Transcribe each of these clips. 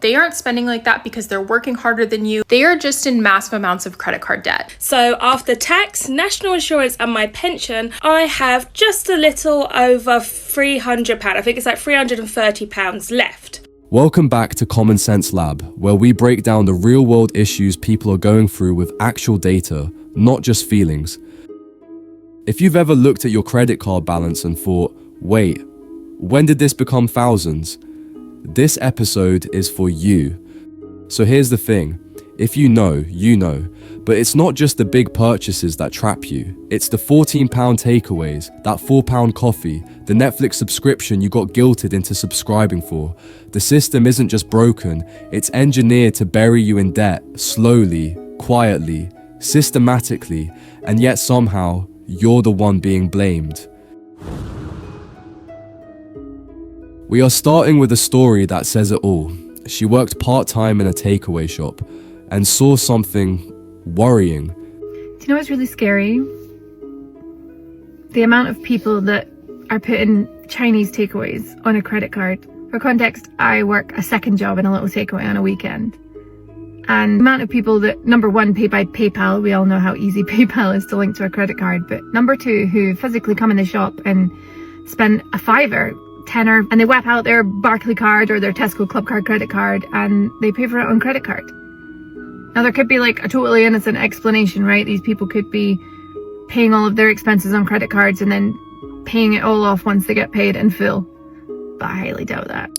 They aren't spending like that because they're working harder than you. They are just in massive amounts of credit card debt. So after tax, national insurance and my pension, I have just a little over £300. I think it's like £330 left. Welcome back to Common Sense Lab, where we break down the real world issues people are going through with actual data, not just feelings. If you've ever looked at your credit card balance and thought, wait, when did this become thousands? This episode is for you. So here's the thing, if you know, you know, but it's not just the big purchases that trap you. It's the £14 takeaways, that £4 coffee, the Netflix subscription you got guilted into subscribing for. The system isn't just broken, it's engineered to bury you in debt, slowly, quietly, systematically, and yet somehow, you're the one being blamed. We are starting with a story that says it all. She worked part-time in a takeaway shop and saw something worrying. Do you know what's really scary? The amount of people that are putting Chinese takeaways on a credit card. For context, I work a second job in a little takeaway on a weekend. And the amount of people that, number one, pay by PayPal. We all know how easy PayPal is to link to a credit card. But number two, who physically come in the shop and spend a fiver, tenner, and they whip out their Barclay card or their Tesco Club Card credit card and they pay for it on credit card. Now there could be like a totally innocent explanation, right? These people could be paying all of their expenses on credit cards and then paying it all off once they get paid in full. But I highly doubt that.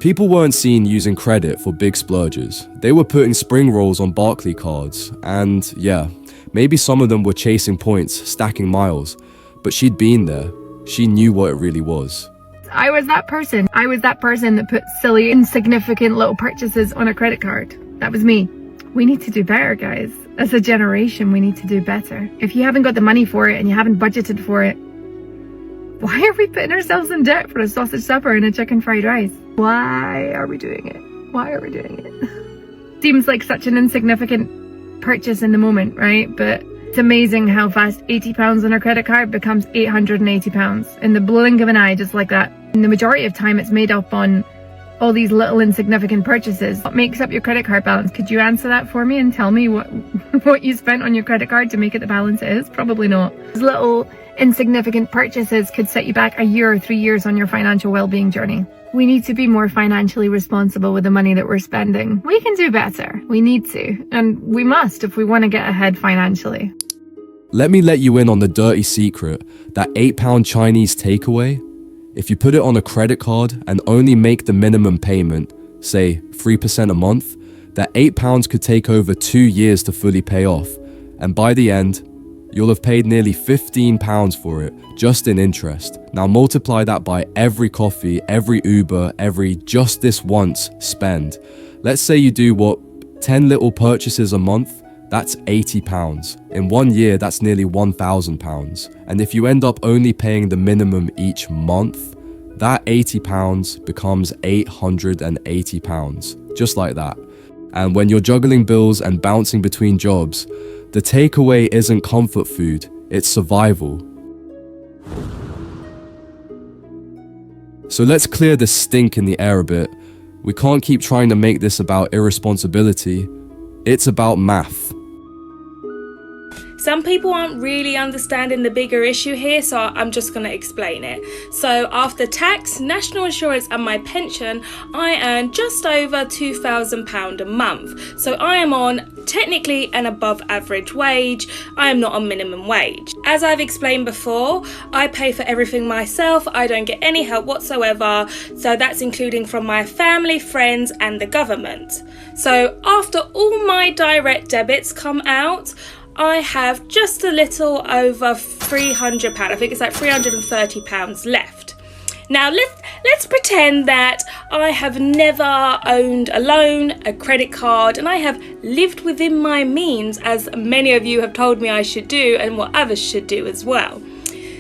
People weren't seen using credit for big splurges. They were putting spring rolls on Barclay cards and yeah, maybe some of them were chasing points, stacking miles, but she'd been there. She knew what it really was. I was that person. I was that person that put silly, insignificant little purchases on a credit card. That was me. We need to do better, guys. As a generation, we need to do better. If you haven't got the money for it and you haven't budgeted for it, why are we putting ourselves in debt for a sausage supper and a chicken fried rice? Why are we doing it? Why are we doing it? Seems like such an insignificant purchase in the moment, right? But it's amazing how fast £80 on a credit card becomes £880 in the blink of an eye, just like that. And the majority of time it's made up on all these little insignificant purchases. What makes up your credit card balance? Could you answer that for me and tell me what you spent on your credit card to make it the balance it is? Probably not. These little insignificant purchases could set you back a year or 3 years on your financial well-being journey. We need to be more financially responsible with the money that we're spending. We can do better. We need to. And we must if we want to get ahead financially. Let me let you in on the dirty secret. That £8 Chinese takeaway, if you put it on a credit card and only make the minimum payment, say 3% a month, that £8 could take over 2 years to fully pay off. And by the end, you'll have paid nearly £15 for it, just in interest. Now multiply that by every coffee, every Uber, every just this once spend. Let's say you do 10 little purchases a month, that's £80. In 1 year, that's nearly £1,000. And if you end up only paying the minimum each month, that £80 becomes £880, just like that. And when you're juggling bills and bouncing between jobs, the takeaway isn't comfort food, it's survival. So let's clear the stink in the air a bit. We can't keep trying to make this about irresponsibility. It's about math. Some people aren't really understanding the bigger issue here, so I'm just going to explain it. So after tax, national insurance and my pension, I earn just over £2,000 a month. So I am on technically an above average wage. I am not on minimum wage. As I've explained before, I pay for everything myself. I don't get any help whatsoever. So that's including from my family, friends and the government. So after all my direct debits come out, I have just a little over £300. I think it's like £330 left. Now let's pretend that I have never owned a loan, a credit card, and I have lived within my means, as many of you have told me I should do and what others should do as well.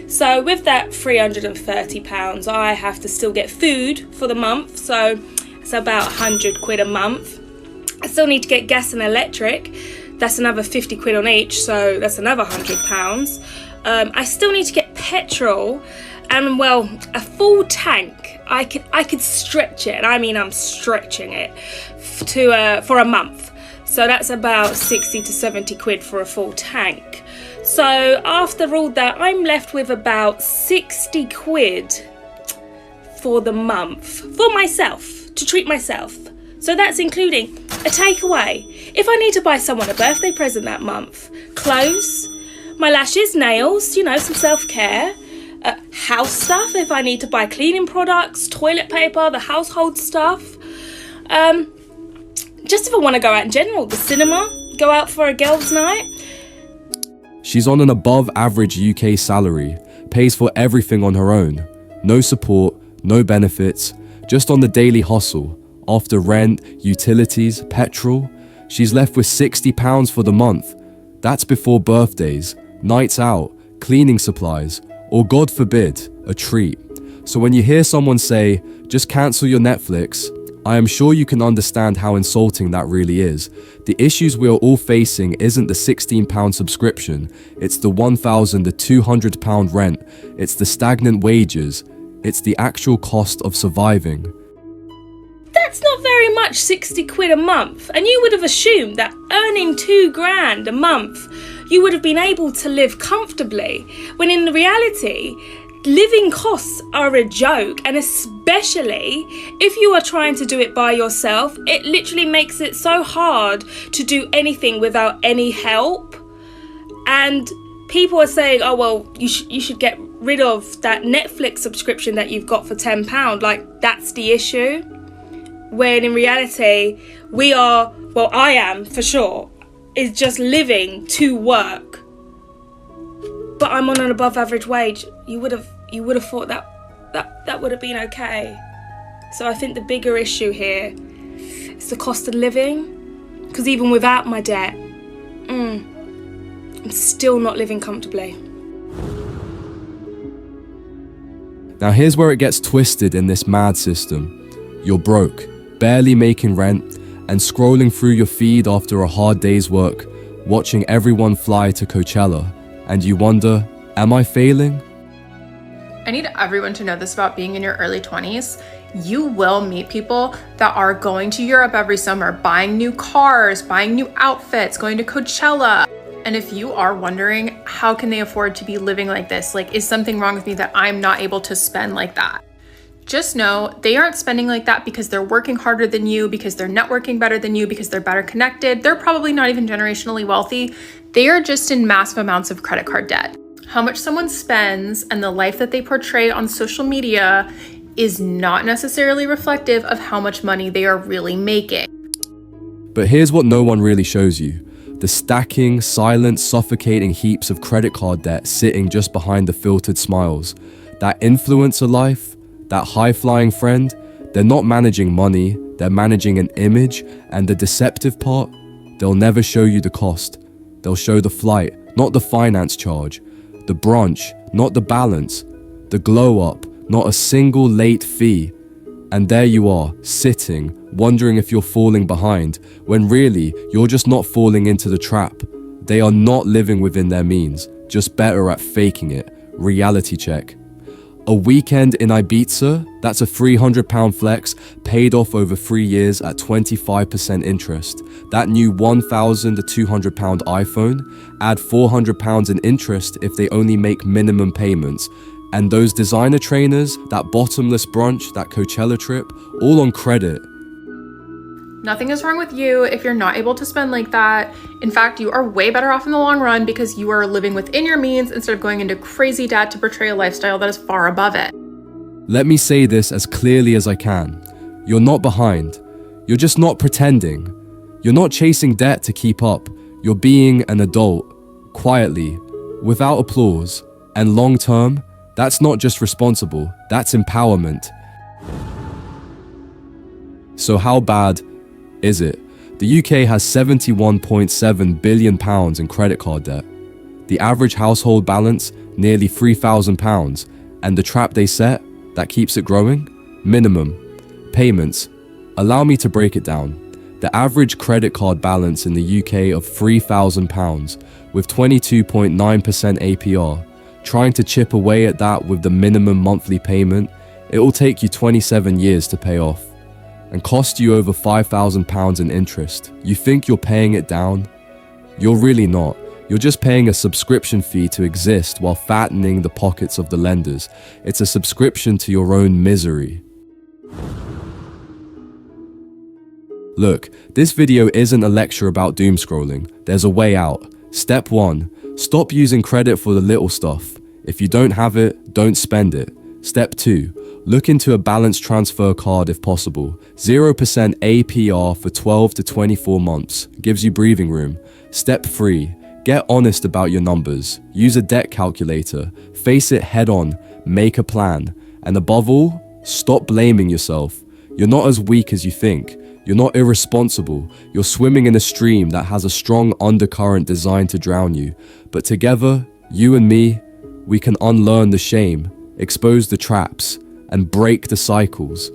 So with that £330, I have to still get food for the month, so it's about 100 quid a month. I still need to get gas and electric. That's another 50 quid on each, so that's another £100. I still need to get petrol. And well, a full tank, I could stretch it, and I mean I'm stretching it for a month. So that's about 60 to 70 quid for a full tank. So after all that, I'm left with about 60 quid for the month for myself, to treat myself. So that's including a takeaway if I need to buy someone a birthday present that month, clothes, my lashes, nails, you know, some self-care, house stuff if I need to buy cleaning products, toilet paper, the household stuff. Just if I want to go out in general, the cinema, go out for a girls' night. She's on an above average UK salary, pays for everything on her own. No support, no benefits, just on the daily hustle. After rent, utilities, petrol, she's left with £60 for the month. That's before birthdays, nights out, cleaning supplies, or God forbid, a treat. So when you hear someone say, just cancel your Netflix, I am sure you can understand how insulting that really is. The issues we are all facing isn't the £16 subscription, it's the £1,200 rent, it's the stagnant wages, it's the actual cost of surviving. That's not very much, 60 quid a month. And you would have assumed that earning £2,000 a month, you would have been able to live comfortably, when in reality, living costs are a joke, and especially if you are trying to do it by yourself, it literally makes it so hard to do anything without any help. And people are saying, oh well, you should get rid of that Netflix subscription that you've got for £10, like that's the issue. When in reality, I am for sure, is just living to work. But I'm on an above average wage. You would have thought that would have been okay. So I think the bigger issue here is the cost of living. Because even without my debt, I'm still not living comfortably. Now here's where it gets twisted in this mad system. You're broke, barely making rent, and scrolling through your feed after a hard day's work, watching everyone fly to Coachella, and you wonder, am I failing? I need everyone to know this about being in your early 20s. You will meet people that are going to Europe every summer, buying new cars, buying new outfits, going to Coachella. And if you are wondering, how can they afford to be living like this? Like, is something wrong with me that I'm not able to spend like that? Just know they aren't spending like that because they're working harder than you, because they're networking better than you, because they're better connected. They're probably not even generationally wealthy. They are just in massive amounts of credit card debt. How much someone spends and the life that they portray on social media is not necessarily reflective of how much money they are really making. But here's what no one really shows you. The stacking, silent, suffocating heaps of credit card debt sitting just behind the filtered smiles. That influencer life, that high-flying friend, they're not managing money, they're managing an image, and the deceptive part, they'll never show you the cost. They'll show the flight, not the finance charge, the brunch, not the balance, the glow-up, not a single late fee. And there you are, sitting, wondering if you're falling behind, when really, you're just not falling into the trap. They are not living within their means, just better at faking it. Reality check. A weekend in Ibiza, that's a £300 flex, paid off over 3 years at 25% interest. That new £1,200 iPhone, add £400 in interest if they only make minimum payments. And those designer trainers, that bottomless brunch, that Coachella trip, all on credit. Nothing is wrong with you if you're not able to spend like that. In fact, you are way better off in the long run because you are living within your means instead of going into crazy debt to portray a lifestyle that is far above it. Let me say this as clearly as I can. You're not behind. You're just not pretending. You're not chasing debt to keep up. You're being an adult, quietly, without applause. And long term, that's not just responsible, that's empowerment. So how bad is it? The UK has £71.7 billion in credit card debt. The average household balance, nearly £3,000. And the trap they set, that keeps it growing? Minimum. Payments. Allow me to break it down. The average credit card balance in the UK of £3,000 with 22.9% APR. trying to chip away at that with the minimum monthly payment, it will take you 27 years to pay off and cost you over £5,000 in interest. You think you're paying it down? You're really not. You're just paying a subscription fee to exist while fattening the pockets of the lenders. It's a subscription to your own misery. Look, this video isn't a lecture about doom scrolling. There's a way out. Step 1. Stop using credit for the little stuff. If you don't have it, don't spend it. Step 2. Look into a balance transfer card if possible. 0% APR for 12 to 24 months. Gives you breathing room. Step 3. Get honest about your numbers. Use a debt calculator. Face it head on. Make a plan. And above all, stop blaming yourself. You're not as weak as you think. You're not irresponsible. You're swimming in a stream that has a strong undercurrent designed to drown you. But together, you and me, we can unlearn the shame, expose the traps, and break the cycles.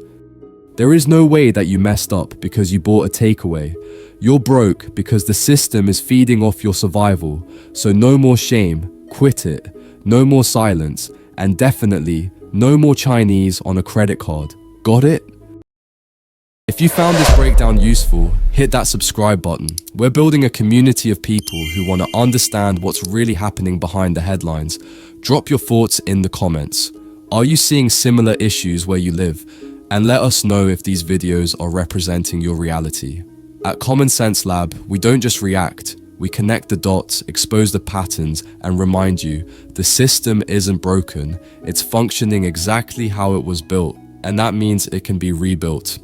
There is no way that you messed up because you bought a takeaway. You're broke because the system is feeding off your survival. So no more shame, quit it. No more silence, and definitely no more Chinese on a credit card. Got it? If you found this breakdown useful, hit that subscribe button. We're building a community of people who want to understand what's really happening behind the headlines. Drop your thoughts in the comments. Are you seeing similar issues where you live? And let us know if these videos are representing your reality. At Common Sense Lab, we don't just react. We connect the dots, expose the patterns, and remind you, the system isn't broken. It's functioning exactly how it was built, and that means it can be rebuilt.